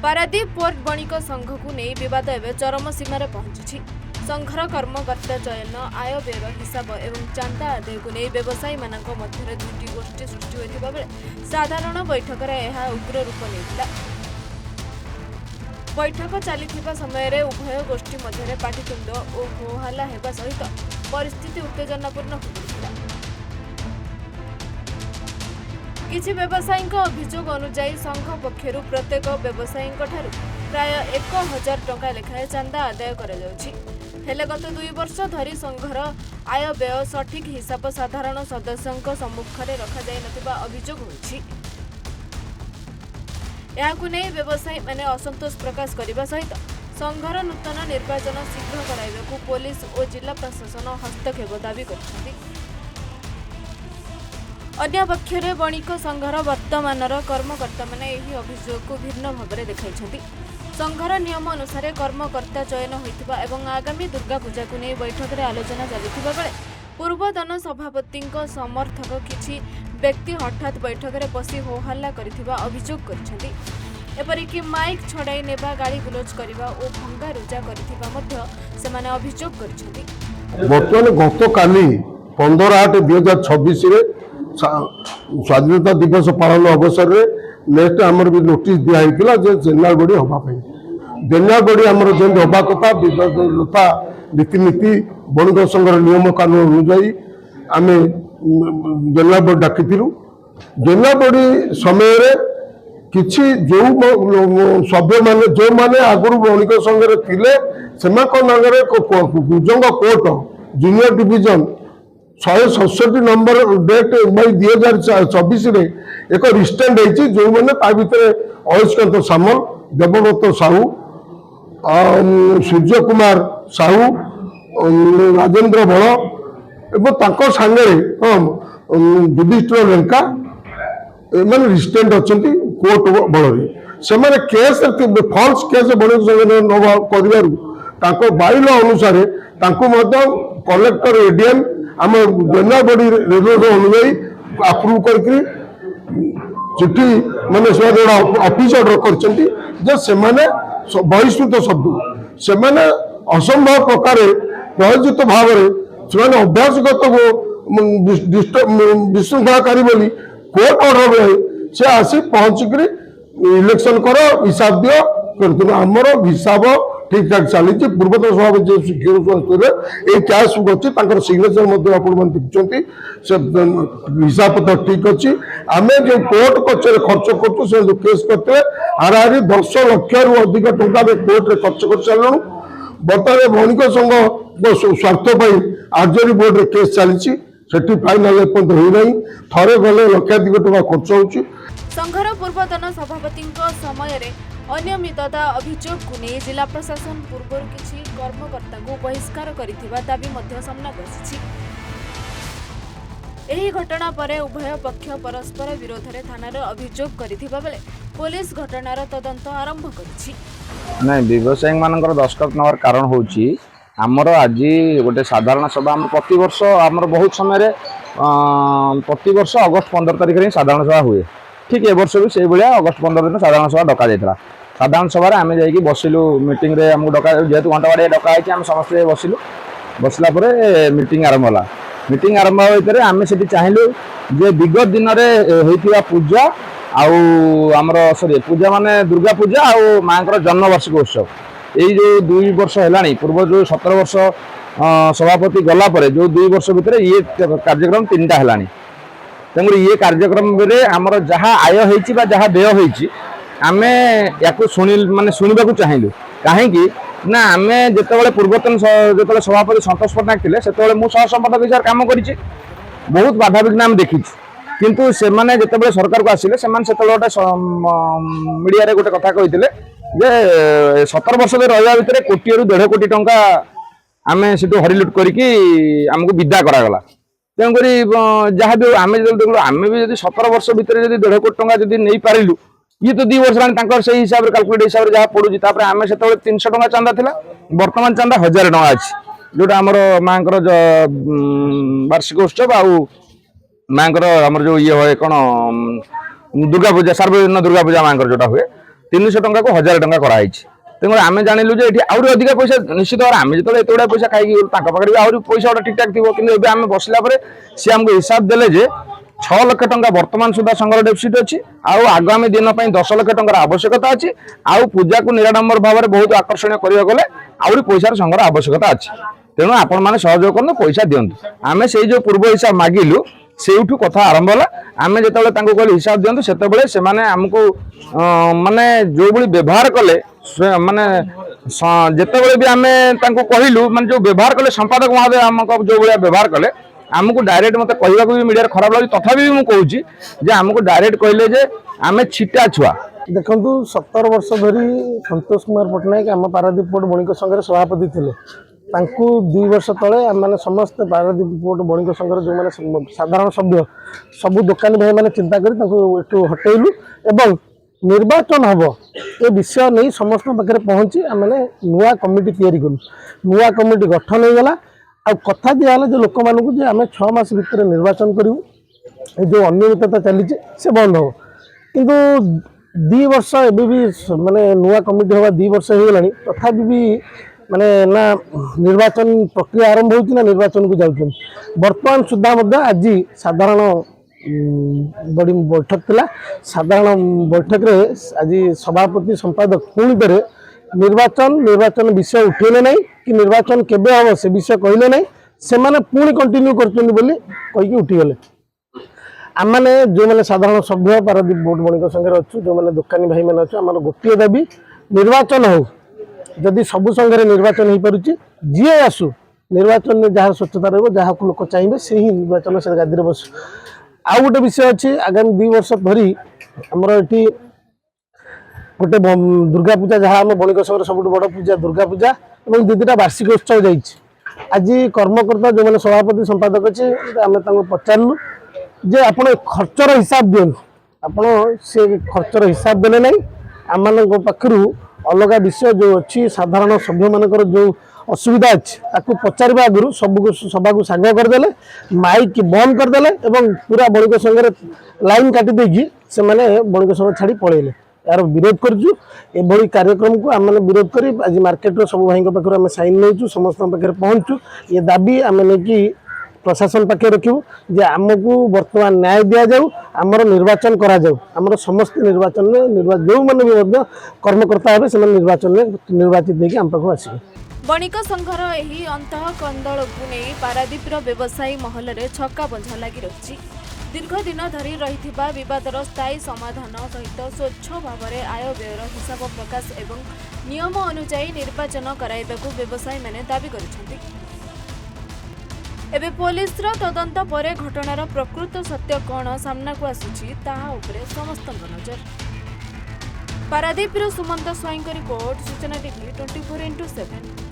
Paradip port बणिक संघ को नहीं विवाद एवं चरम सीमार पहुंची। संघर कर्मकर्ता चयन आय व्यय हिसाब एवं चांदा आदाय को नहीं व्यवसायी मानक मध्य दुईटी गोष्ठी सृष्टि होता बेले साधारण बैठक उग्र रूप नहीं। बैठक चली समय उभय गोष्ठी मध्य पाटितुंड और होहल्ला होगा सहित परिस्थिति उत्तेजनापूर्ण हो। किछि व्यवसायी अभियोग अनुसार संघ पक्षर प्रत्येक व्यवसायी प्राय 1000 टंका लेखाएं चांदा आदाय हेले गत 2 वर्ष धरी संघर आय व्यय सठिक हिसाब साधारण सदस्यों सम्मुख में रखा जाय नथिबा अभियोग होछि। याकु नै व्यवसायी माने असंतोष प्रकाश करने सहित संघर नूतन निर्वाचन शीघ्र कराइबाकु पुलिस और जिला प्रशासन हस्तक्षेप दाबी करछथि। अन्य पक्षरे बणिक संघर वर्तमानर कर्मकर्ता माने एही अभियोग को भिन्न भाव में देखाइछथि। संघर नियम अनुसार कर्मकर्ता चयन होइतिबा एवं आगामी दुर्गा पूजा को नहीं बैठक में आलोचना चलुथिबा बेले पूर्वतन सभापति समर्थक किछि व्यक्ति हठात बैठक में पशि होहल्ला करिथिबा अभियोग करछथि। एपरिक माइक छड़ाई नेबा गाड़ी गुलोच करबा और भंगारुजा करिथिबा मध्य सेमाने अभियोग करछथि। वर्तमान गतकाली 15/8/2026 रे स्वाधीनता दिवस पालन अवसर में नेक्स्ट आमर भी नोटिस दिखाई जे जेनराल बॉडी हाँपाई जेनराल बॉडी आमर जमी हाँ कथा विवादता रीतिनीति बणिक संघर नियम कानून अनुजाई आम जेनराल बॉडी डाकी जेनराल बॉडी समय किछि जो सभ्य मान जो मैंने आगुरी बणिक संघर थे से Kujang court junior division 167 number date 2024 एक रिस्टेंड होती जो मैंने भितर अयस्कांत सामल देवव्रत साहू सूर्य कुमार साहू राजेन्द्र बल एवं सांगे युधिष्ठिर लेंका एम रिस्टेंड अच्छा कोर्ट बल से केस फल्स केस बणिक संघ बाइल अनुसार कलेक्टर एडीएम आम जेनराल बॉडी रेजुलेशन अनुजाई अप्रूव करके चिठी माने ऑफिस ऑर्डर कर बहिष्कृत शब्द से असंभव प्रकार प्रयोजित भाव में अभ्यासगत विशृंखलाकारी बोली कोर्ट ऑर्डर से आसी पहुंचिक इलेक्शन कर हिसाब दियो कर आमर हिसाब ठीक ठाक चली पूर्वतन सभापति शिक्षक कैश बुक अच्छी सिग्नेचर देखते हिसाब पत्र ठीक अच्छी आम जो कोर्ट कचरे खर्च कर केस करते हाराहारी 10 लाख रु अधिक टंका कोर्ट खर्च कर सारू बर्तमान बणिक संघ स्वार्थ आरजेडी बोर्ड रे केस चली फाइनाल होना थे गले लक्षाधिक टंका खर्च हो। संघर पूर्वतन सभापति समय अनियमितता अभियोग को नहीं जिला प्रशासन पूर्व किसी कर्मकर्ता को बहिष्कार करिथिबा दाबी मध्य सामना बसिछि। एही घटना पर उभय पक्ष परस्पर विरोध में थाना अभियोग करिथिबा बेले पुलिस घटनार तदंत आरंभ करिछि। नहीं व्यवसायी मानकर दस्तखत नवार कारण होछि आमर आज गोटे साधारण सभा आम प्रति वर्ष आमर बहुत समय प्रति वर्ष अगस्त 15 तारिख में साधारण सभा हुए ठीक ए वर्ष भी से भाया अगस्त 15 दिन साधारण सभा डका जाता साधारण सभा आम जा बसिलु मीटिंग रे आमको डका जेहेतु घंटा बाड़िया डकाई आम समस्त बसिलु बसला मीटिंग आरंभ होला मीटिंग आरंभ भितर आम से चाहलु जे विगत दिन में पूजा आमर सॉरी पूजा माने दुर्गा पूजा और माँ जन्मवार्षिक उत्सव यही जो 2 वर्ष है पूर्व जो 17 वर्ष सभापति गला जो 2 वर्ष भितर ये कार्यक्रम 3टा है तेणु ये कार्यक्रम आमर जहाँ आय होती जहाँ व्यय होती आम या माने शुणा चाहलु कहीं ना आम जिते पूर्वतन जो सभापति संतोष पट्टनायक थे से मुझे सहसंपादक हिसाब काम कर बहुत बाधाविघ्न आम देखी किंतु से जो सरकार को आसिले से गोटे मीडिया गोटे कथा कहते जे 17 वर्ष रहा भितर 1 कोटी रु 1.5 कोटी टंका आम से हरिलुट करमको विदा करागला तेणुक जहाँ भी आम जो आम भी 17 वर्ष भितर 1.5 कोटी टंका जब नहीं पारिलु ये तो 2 वर्ष से हिसाब से कैलकुलेट हिसाब से जहाँ पड़ूँ आम से 300 टंका चांदा था बर्तमान चांदा 1000 टंका अच्छी जोटा आमर माँ वार्षिक उत्सव आउ माँ जो ये हुए कौन दुर्गा पूजा सार्वजनिक दुर्गा पूजा माँ जोटा हुए 300 टंका को 1000 टंका कराई तेणु आम जानलु जे आउरी अधिक पैसा निश्चित भाव आम जो एत गुड़ा पैसा खाई पाखे आउरी पैसा ठीक ठाक थी कि आम बसला सी आमको हिसाब देले जे 6 लाख टंका वर्तमान सुधा संघर डेफिसिट अच्छी आउ आगामी दिन 10 लाख टंकार आवश्यकता अच्छी आउ पूजा को निराडंबर भाव में बहुत आकर्षणीय करा गले आउरी पैसार संघर आवश्यकता अच्छी तेणु आपण मैंने सहयोग कर पैसा दिंतु आम से जो पूर्व हिसाब मागिलु से कथा आरंभ है आम जो कहले हिसाब दिंतु से आमको माने जो भी व्यवहार कले माने जिते भी आम कहलु माने जो व्यवहार कले संपादक महोदय आमको जो भाया व्यवहार कले आमको डायरेक्ट मत कहवाक भी मीडिया खराब लगे तथापि मुझे कहूँ आमको डायरेक्ट कहले जे आम छिटा छुआ देखु 17 वर्ष धरी संतोष कुमार पट्टनायक आम पारादीप पोर्ट बणिक संघर सभापति थे 2 वर्ष तले आम समस्त पारादीप पोर्ट बणिक संघर जो मैंने साधारण सभ्य सबू दुकानी भाई मैंने चिंता कर हटेलु एवं निर्वाचन हम ए विषय नहीं समस्त पाखे पहुँची आम नुआ कमिटी तैयारी कलु नुआ कमिटी गठन हो गला आ कथा दिहला जो लोक मानू जे आम 6 मास भितर निर्वाचन करूँ जो अनियमितता चली से बंद हो किंतु 2 वर्ष एबी भी माने नुआ कमिटी हवा 2 वर्ष हो गलानी तथापि भी माने ना निर्वाचन प्रक्रिया आरंभ होची ना निर्वाचन को जाउछन वर्तमान सुद्धा मध्य आज साधारण बड़ी बैठक थिला साधारण बैठक रे आज सभापति संपादक पुणी थे निर्वाचन विषय उठेले नहीं कि निर्वाचन केबे हम से विषय कहले नहीं से माने पुणी कंटिन्यू करछन बोली कहि उठीगले आम मैंने जो मैंने साधारण सभ्य पारादीप बोर्ड बणिक संघे अच्छु जो मैंने दुकानी भाई मैंने अच्छु आम गोटे दाबी निर्वाचन हो जदि सबु संघे निर्वाचन हो पारुची जी आसु निर्वाचन में जहाँ स्वच्छता रही जहाँ को लोक चाहिए से ही निर्वाचन से गादी बस आउ गोटे विषय अच्छी आगामी 2 वर्ष धरी आमर ये गोटे दुर्गा पूजा जहाँ आम बणिक संघर सब बड़ पूजा दुर्गा पूजा और 2टा वार्षिक उत्सव जाइए आज कर्मकर्ता जो मैंने सभापति संपादक अच्छे आम पचारू जे आपण खर्चर हिसाब दियन आपण से खर्चर हिसाब देले नहीं आम पाखु अलग विषय जो अच्छी साधारण सभ्य मानकर जो असुविधा अच्छी ताकू पचारिबा आगु सभा को साग करदे माइक बंद करदे एवं पूरा बणिक संघे लाइन काटी देकी से माने बणिक संघ छाड़ी पळेले यार विरोध करूँ एभली कार्यक्रम को आम विरोध कर आज मार्केट सब भाई पाखु आम साइन नहीं समस्त पाखे पहुँचु ये दाबी आम नहीं प्रशासन पाखे रखू जे आमको वर्तमान न्याय दि जाऊ आमर निर्वाचन करा जाऊ आमर समस्त निर्वाचन में जो मैंने भी कर्मकर्ता हे से निर्वाचन में निर्वाचित देखिए आम पाखु आसवे बणिक संघर एही अंतः कंदल को नहीं पारादीपर व्यवसायी महल में छक्का बंझा लगी रही दीर्घ दिन धरी रही बदर स्थायी समाधान सहित स्वच्छ भाव में आय व्ययर हिसाब प्रकाश एवं नियम अनुଯାयी निर्वाचन कराइबाकू व्यवसायी मैंने दाबी करिसेंति एबे पुलिस तदंत पर घटनार प्रकृत सत्य कौन सामना को आसुची ताहा उपरे समस्त नजर पारादीप सुमंत स्वाईं रिपोर्ट सूचना टीवी 24x7।